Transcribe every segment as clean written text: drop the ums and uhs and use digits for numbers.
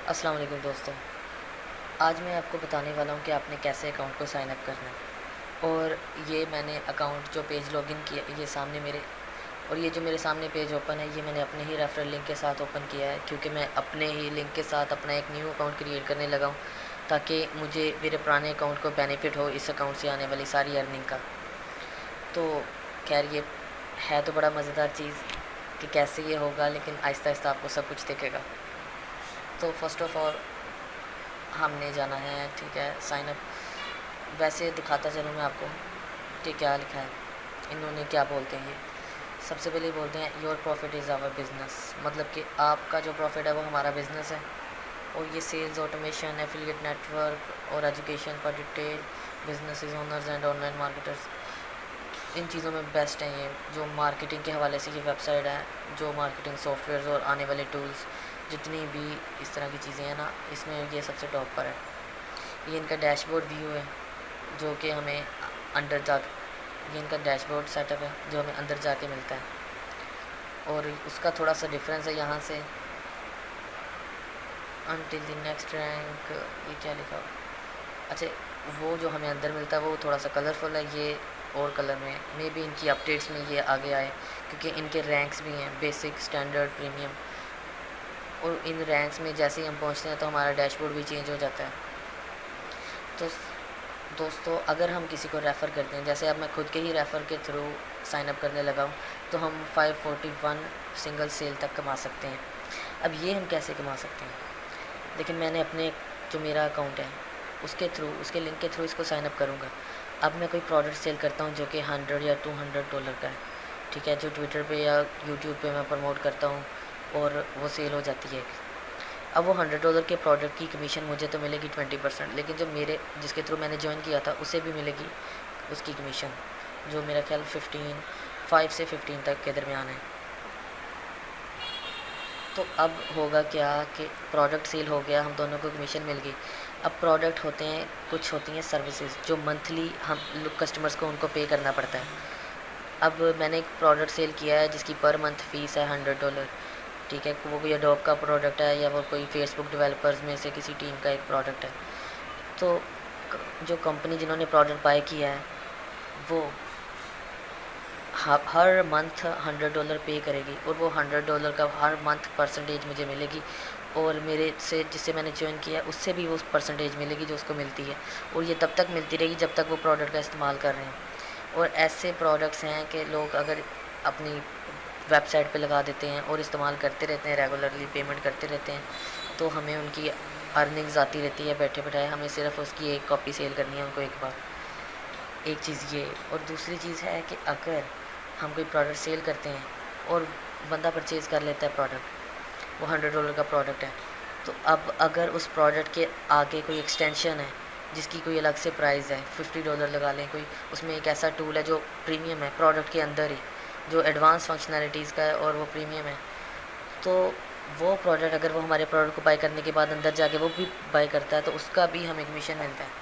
अस्सलाम वालेकुम दोस्तों। आज मैं आपको बताने वाला हूँ कि आपने कैसे अकाउंट को साइन अप करना है। और ये मैंने अकाउंट जो पेज लॉगिन किया, ये सामने मेरे, और ये जो मेरे सामने पेज ओपन है, ये मैंने अपने ही रेफरल लिंक के साथ ओपन किया है, क्योंकि मैं अपने ही लिंक के साथ अपना एक न्यू अकाउंट क्रिएट करने लगा हूँ, ताकि मुझे मेरे पुराने अकाउंट को बेनिफिट हो इस अकाउंट से आने वाली सारी अर्निंग का। तो खैर, ये है तो बड़ा मज़ेदार चीज़ कि कैसे ये होगा, लेकिन आहिस्ता आहिस्ता आपको सब कुछ दिखेगा। तो फ़र्स्ट ऑफ़ ऑल हमने जाना है, ठीक है, साइन अप। वैसे दिखाता चलूँ मैं आपको कि क्या लिखा है, इन्होंने क्या बोलते हैं। ये सबसे पहले बोलते हैं your profit is our business, मतलब कि आपका जो प्रॉफिट है वो हमारा बिज़नेस है। और ये सेल्स ऑटोमेशन, एफिलिएट नेटवर्क और education for detail business owners and online marketers, इन चीज़ों में बेस्ट हैं। ये जो मार्केटिंग के हवाले से ये वेबसाइट है, जो मार्केटिंग सॉफ्टवेयर और आने वाले टूल्स, जितनी भी इस तरह की चीज़ें हैं ना, इसमें ये सबसे टॉप पर है। ये इनका डैशबोर्ड व्यू है, जो कि हमें अंदर जा ये इनका डैशबोर्ड सेटअप है जो हमें अंदर जाके मिलता है। और उसका थोड़ा सा डिफरेंस है यहाँ से। अनटिल द नेक्स्ट रैंक, ये क्या लिखा हुआ? अच्छा, वो जो हमें अंदर मिलता है वो थोड़ा सा कलरफुल है, ये और कलर में मे बी इनकी अपडेट्स में ये आगे आए, क्योंकि इनके रैंक्स भी हैं, बेसिक, स्टैंडर्ड, प्रीमियम। और इन रैंक्स में जैसे ही हम पहुंचते हैं तो हमारा डैशबोर्ड भी चेंज हो जाता है। तो दोस्तों, अगर हम किसी को रेफ़र करते हैं, जैसे अब मैं खुद के ही रेफ़र के थ्रू साइन अप करने लगा हूँ, तो हम 541 सिंगल सेल तक कमा सकते हैं। अब ये हम कैसे कमा सकते हैं? लेकिन मैंने अपने जो मेरा अकाउंट है उसके थ्रू, उसके लिंक के थ्रू इसको साइन अप करूँगा। अब मैं कोई प्रोडक्ट सेल करता हूँ जो कि 100 या $200 का है, ठीक है, जो ट्विटर पे या यूट्यूब पे मैं प्रमोट करता हूँ, और वो सेल हो जाती है। अब वो $100 के प्रोडक्ट की कमीशन मुझे तो मिलेगी 20%, लेकिन जो मेरे जिसके थ्रू मैंने ज्वाइन किया था उसे भी मिलेगी उसकी कमीशन, जो मेरा ख्याल 5 से 15 तक के दरमियान है। तो अब होगा क्या कि प्रोडक्ट सेल हो गया, हम दोनों को कमीशन मिल गई। अब प्रोडक्ट होते हैं, कुछ होती हैं सर्विसेज जो मंथली हम लोग कस्टमर्स को उनको पे करना पड़ता है। अब मैंने एक प्रोडक्ट सेल किया है जिसकी पर मंथ फ़ीस है $100, ठीक है, वो कोई एडोब का प्रोडक्ट है या वो कोई फेसबुक डेवलपर्स में से किसी टीम का एक प्रोडक्ट है। तो जो कंपनी जिन्होंने प्रोडक्ट बाय किया है वो हर मंथ $100 पे करेगी, और वो $100 का हर मंथ परसेंटेज मुझे मिलेगी, और मेरे से जिससे मैंने ज्वाइन किया उससे भी वो परसेंटेज मिलेगी जो उसको मिलती है। और ये तब तक मिलती रहेगी जब तक वो प्रोडक्ट का इस्तेमाल कर रहे हैं। और ऐसे प्रोडक्ट्स हैं कि लोग अगर अपनी वेबसाइट पे लगा देते हैं और इस्तेमाल करते रहते हैं, रेगुलरली पेमेंट करते रहते हैं, तो हमें उनकी अर्निंग्स आती रहती है बैठे बैठाए। हमें सिर्फ उसकी एक कॉपी सेल करनी है उनको एक बार। एक चीज़ ये, और दूसरी चीज़ है कि अगर हम कोई प्रोडक्ट सेल करते हैं और बंदा परचेज़ कर लेता है प्रोडक्ट, वो $100 का प्रोडक्ट है, तो अब अगर उस प्रोडक्ट के आगे कोई एक्सटेंशन है जिसकी कोई अलग से प्राइस है, $50 लगा लें, कोई उसमें एक ऐसा टूल है जो प्रीमियम है प्रोडक्ट के अंदर ही, जो एडवांस फंक्शनैलिटीज़ का है और वो प्रीमियम है, तो वो प्रोडक्ट अगर वो हमारे प्रोडक्ट को बाय करने के बाद अंदर जाके वो भी बाय करता है, तो उसका भी हमें कमीशन मिलता है।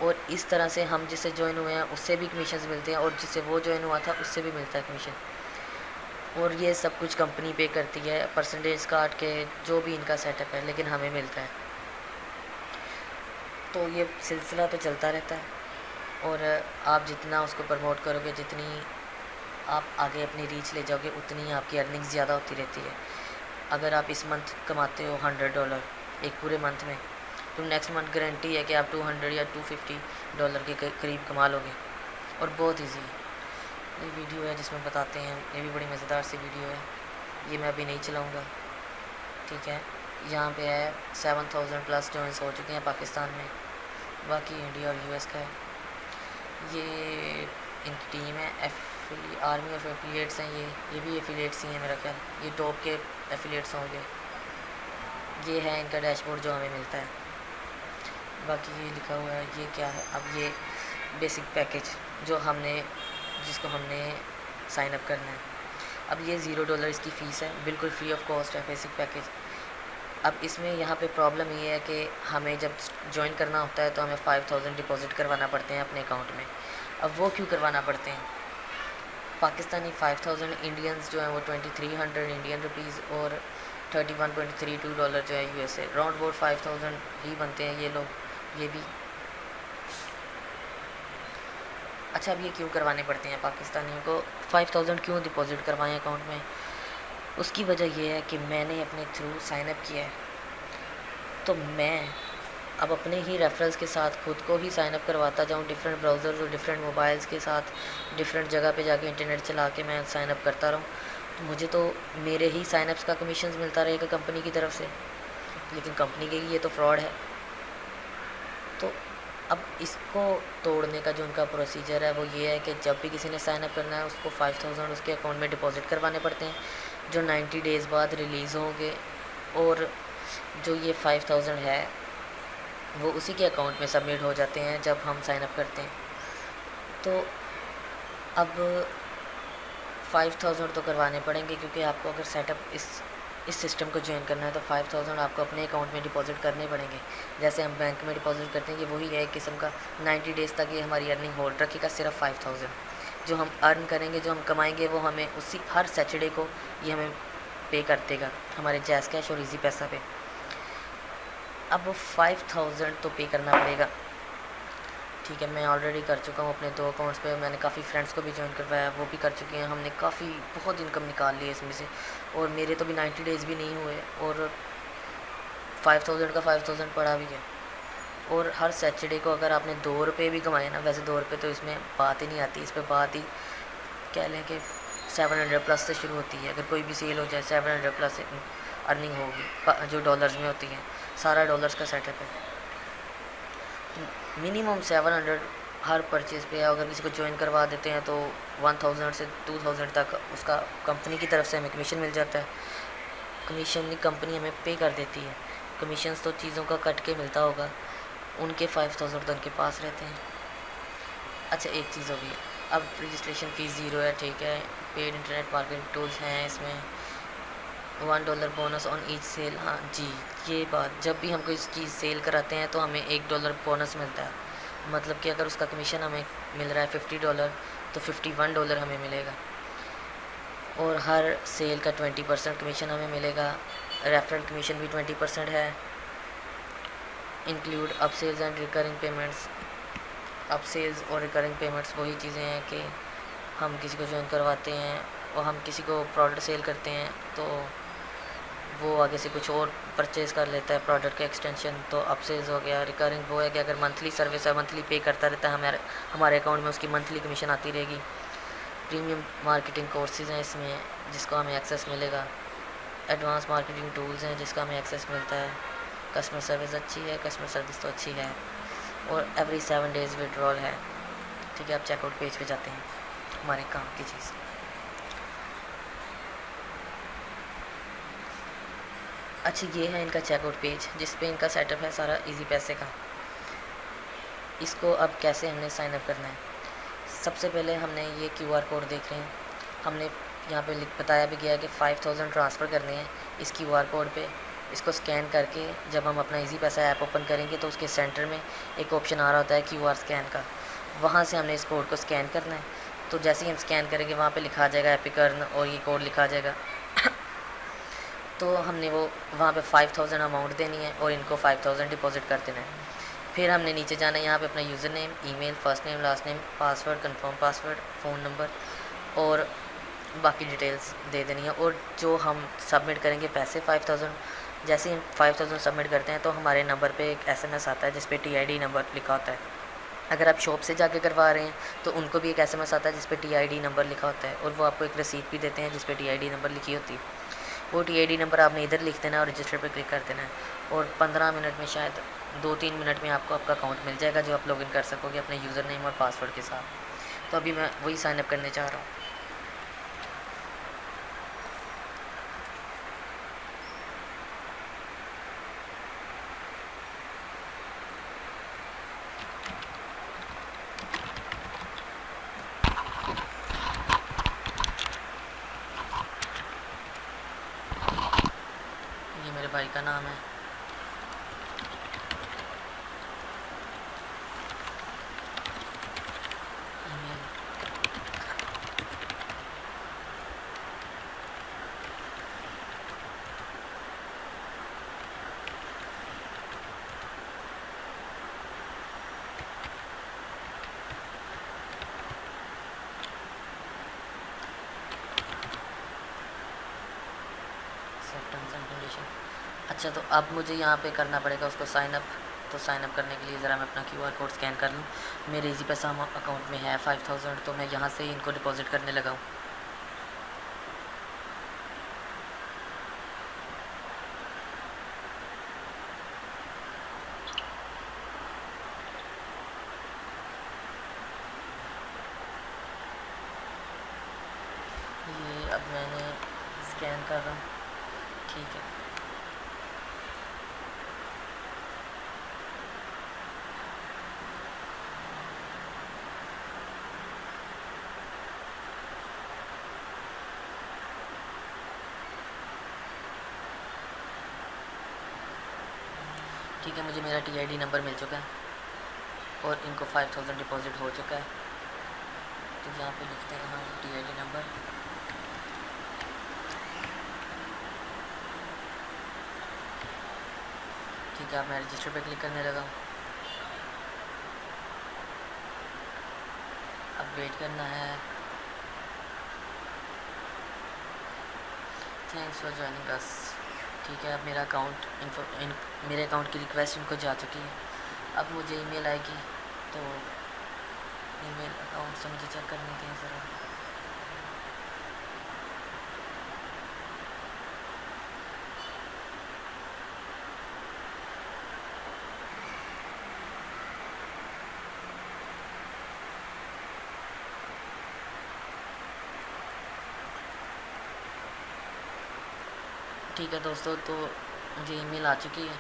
और इस तरह से हम जिससे ज्वाइन हुए हैं उससे भी कमीशन मिलते हैं, और जिससे वो ज्वाइन हुआ था उससे भी मिलता है कमीशन। और ये सब कुछ कंपनी पे करती है परसेंटेज काट के, जो भी इनका सेटअप है, लेकिन हमें मिलता है। तो ये सिलसिला तो चलता रहता है, और आप जितना उसको प्रमोट करोगे, जितनी आप आगे अपनी रीच ले जाओगे, उतनी आपकी अर्निंग्स ज़्यादा होती रहती है। अगर आप इस मंथ कमाते हो $100 एक पूरे मंथ में, तो नेक्स्ट मंथ गारंटी है कि आप 200 या $250 के करीब कमा लोगे। और बहुत इजी है। ये वीडियो है जिसमें बताते हैं, ये भी बड़ी मज़ेदार सी वीडियो है, ये मैं अभी नहीं चलाऊँगा, ठीक है। यहाँ पे है 7000 प्लस जॉइंस हो चुके हैं पाकिस्तान में, बाकी इंडिया और यूएस का है। ये इनकी टीम है, आर्मी ऑफ एफिलिएट्स हैं ये भी एफिलिएट्स ही हैं मेरा ख्याल, ये टॉप के एफिलिएट्स होंगे। ये है इनका डैशबोर्ड जो हमें मिलता है। बाकी ये लिखा हुआ है, ये क्या है, अब ये बेसिक पैकेज जिसको हमने साइन अप करना है। अब ये $0 इसकी फ़ीस है, बिल्कुल फ्री ऑफ कॉस्ट है बेसिक पैकेज। अब इसमें यहाँ पे प्रॉब्लम ये है कि हमें जब ज्वाइन करना होता है तो हमें 5000 डिपॉज़िट करवाना पड़ते हैं अपने अकाउंट में। अब वो क्यों करवाना पड़ते हैं? पाकिस्तानी 5000 इंडियंस जो हैं वो 2300 इंडियन रुपीज़ और $31.32 जो है USA, राउंड अबाउट 5000 ही बनते हैं ये लोग, ये भी। अच्छा, अब ये क्यों करवाने पड़ते हैं पाकिस्तानियों को, 5000 क्यों डिपॉज़िट करवाएं अकाउंट में? उसकी वजह ये है कि मैंने अपने थ्रू साइन अप किया है, तो मैं अब अपने ही रेफरेंस के साथ खुद को ही साइन अप करवाता जाऊँ डिफरेंट ब्राउज़र्स और डिफरेंट मोबाइल्स के साथ, डिफरेंट जगह पे जाके इंटरनेट चला के मैं साइन अप करता रहूँ, तो मुझे तो मेरे ही साइन अप्स का कमीशन मिलता रहेगा कंपनी की तरफ से, लेकिन कंपनी के ये तो फ्रॉड है। तो अब इसको तोड़ने का जो उनका प्रोसीजर है वो ये है कि जब भी किसी ने साइन अप करना है उसको 5000 उसके अकाउंट में डिपॉज़िट करवाने पड़ते हैं, जो 90 डेज़ बाद रिलीज़ होंगे, और जो ये 5000 है वो उसी के अकाउंट में सबमिट हो जाते हैं जब हम साइन अप करते हैं। तो अब 5000 तो करवाने पड़ेंगे, क्योंकि आपको अगर सेटअप इस सिस्टम को ज्वाइन करना है तो 5000 आपको अपने अकाउंट में डिपॉज़िट करने पड़ेंगे। जैसे हम बैंक में डिपॉज़िट करते हैं, ये वही है एक किस्म का 90 डेज़ तक ये हमारी अर्निंग होल्ड रखेगा, सिर्फ 5000 जो हम अर्न करेंगे, जो हम कमाएंगे, वो हमें उसी हर सैटरडे को ये हमें पे कर देगा हमारे जैज़ कैश और इजी पैसा पे। अब 5000 तो पे करना पड़ेगा, ठीक है। मैं ऑलरेडी कर चुका हूँ अपने 2 अकाउंट्स पे, मैंने काफ़ी फ्रेंड्स को भी ज्वाइन करवाया, वो भी कर चुके हैं, हमने काफ़ी बहुत इनकम निकाल ली है इसमें से, और मेरे तो भी 90 डेज़ भी नहीं हुए और 5000 का 5000 पड़ा भी है। और हर सैटरडे को अगर आपने 2 रुपये भी कमाए ना, वैसे 2 रुपये तो इसमें बात ही नहीं आती, इस पर बात ही कह लें कि 700 प्लस से शुरू होती है। अगर कोई भी सेल हो जाए 700 प्लस अर्निंग होगी, जो डॉलर्स में होती है, सारा डॉलर्स का सेटअप है। मिनिमम 700 हर परचेज़ पे, अगर किसी को ज्वाइन करवा देते हैं तो 1000 से 2000 तक उसका कंपनी की तरफ से हमें कमीशन मिल जाता है। कमीशन नहीं, कंपनी हमें पे कर देती है, कमीशंस तो चीज़ों का कट के मिलता होगा, उनके 5000 तो उनके पास रहते हैं। अच्छा, एक चीज़ होगी, अब रजिस्ट्रेशन फ़ीस 0 है, ठीक है। पेड इंटरनेट मार्केटिंग टूल्स हैं इसमें, $1 बोनस ऑन ईच सेल। हाँ जी, ये बात, जब भी हम कोई चीज़ सेल कराते हैं तो हमें $1 बोनस मिलता है, मतलब कि अगर उसका कमीशन हमें मिल रहा है $50 तो $51 हमें मिलेगा, और हर सेल का 20% कमीशन हमें मिलेगा। रेफरल कमीशन भी 20% है। Include upsells and recurring payments. Upsells और रिकरिंग पेमेंट्स वही चीज़ें हैं कि हम किसी को ज्वाइन करवाते हैं और हम किसी को प्रोडक्ट सेल करते हैं तो वो आगे से कुछ और परचेज़ कर लेता है प्रोडक्ट का एक्सटेंशन, तो अप सेल्स हो गया। रिकरिंग वो है कि अगर मंथली सर्विस है, मंथली पे करता रहता है, हमारे अकाउंट में उसकी मंथली कमीशन आती रहेगी। प्रीमियम मार्केटिंग कोर्सेज़ हैं इसमें जिसको हमें एक्सेस मिलेगा। एडवांस मार्केटिंग टूल्स हैं जिसका हमें एक्सेस मिलता है। कस्टमर सर्विस अच्छी है, कस्टमर सर्विस तो अच्छी है, और एवरी 7 डेज़ विड्रॉल है, ठीक है। आप चेकआउट पेज पे जाते हैं, हमारे काम की चीज़। अच्छा, ये है इनका चेकआउट पेज जिस पे इनका सेटअप है सारा इजी पैसे का। इसको अब कैसे हमने साइन अप करना है, सबसे पहले हमने ये QR कोड देख रहे हैं, हमने यहाँ पे बताया भी गया है कि 5000 ट्रांसफ़र करने हैं इस QR कोड पे। इसको स्कैन करके जब हम अपना इजी पैसा ऐप ओपन करेंगे तो उसके सेंटर में एक ऑप्शन आ रहा होता है QR स्कैन का, वहाँ से हमने इस कोड को स्कैन करना है। तो जैसे ही हम स्कैन करेंगे वहाँ पे लिखा आ जाएगा एपिक अर्न और ये कोड लिखा आ जाएगा। तो हमने वो वहाँ पे 5000 अमाउंट देनी है और इनको 5000 डिपॉज़िट कर देना है। फिर हमने नीचे जाना है, यहाँ पे अपना user name, email, first name, last name, password, confirm password, phone number और बाकी डिटेल्स दे देनी है। और जो हम सबमिट करेंगे पैसे 5000, जैसे ही 5000 सबमिट करते हैं तो हमारे नंबर पे एक SMS आता है जिस पे TID नंबर लिखा होता है। अगर आप शॉप से जाके करवा रहे हैं तो उनको भी एक SMS आता है जिस पे TID नंबर लिखा होता है, और वो आपको एक रसीद भी देते हैं जिस पे TID नंबर लिखी होती है। वो TID नंबर आपने इधर लिख देना है और रजिस्टर पे क्लिक कर देना है, और 15 मिनट में, शायद 2-3 मिनट में आपको आपका अकाउंट मिल जाएगा जो आप लॉगिन कर सकोगे अपने यूज़र नेम और पासवर्ड के साथ। तो अभी मैं वही साइन अप करने चाह रहा हूँ। ये मेरे भाई का नाम है। Accept terms and condition. अच्छा, तो अब मुझे यहाँ पे करना पड़ेगा उसको साइन अप। तो साइन अप करने के लिए ज़रा मैं अपना क्यूआर कोड स्कैन कर लूँ। मेरे इजी पैसा अकाउंट में है 5000, तो मैं यहाँ से ही इनको डिपॉज़िट करने लगा हूँ। ये अब मैंने स्कैन कर रहा हूँ। ठीक है, ठीक है, मुझे मेरा टीआईडी नंबर मिल चुका है और इनको 5000 डिपॉज़िट हो चुका है। तो यहाँ पे लिखते हैं हम टीआईडी नंबर। ठीक है, अब मैं रजिस्टर पे क्लिक करने लगा हूँ। अब वेट करना है। Thanks for joining us. ठीक है, अब मेरा अकाउंट मेरे अकाउंट की रिक्वेस्ट इनको जा चुकी है। अब मुझे ईमेल आएगी, तो ईमेल अकाउंट से मुझे चेक करने दें ज़रा। ठीक है दोस्तों, तो मुझे ईमेल आ चुकी है।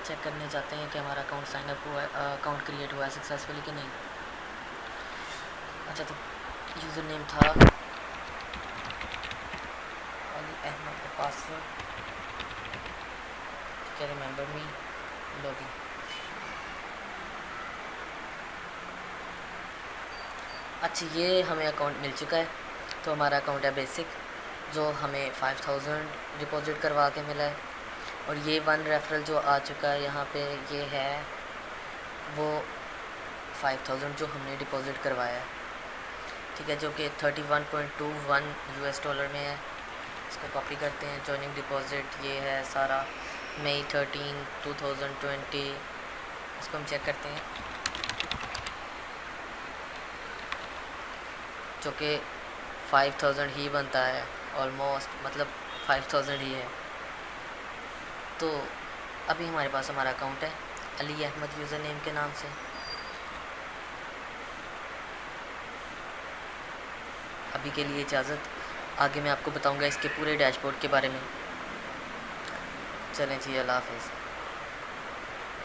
चेक करने चाहते हैं कि हमारा अकाउंट साइन अप हुआ है, अकाउंट क्रिएट हुआ है सक्सेसफुली कि नहीं। अच्छा, तो यूज़र नेम था अली अहमद, पासवर्ड ठीक है, रिमेंबर मी, लॉगिन। अच्छा, ये हमें अकाउंट मिल चुका है। तो हमारा अकाउंट है बेसिक, जो हमें 5000 डिपॉज़िट करवा के मिला है। और ये 1 रेफरल जो आ चुका है यहाँ पे, ये है वो 5000 जो हमने डिपॉज़िट करवाया है। ठीक है, जो कि 31.21 यूएस डॉलर में है। इसको कॉपी करते हैं। जॉइनिंग डिपॉज़िट ये है सारा, मई 13, 2020। इसको हम चेक करते हैं, जो कि 5000 ही बनता है ऑलमोस्ट, मतलब 5000 ही है। तो अभी हमारे पास हमारा अकाउंट है अली अहमद यूज़र नेम के नाम से। अभी के लिए इजाज़त, आगे मैं आपको बताऊंगा इसके पूरे डैशबोर्ड के बारे में। चलें जी, अल्लाह हाफ़िज़।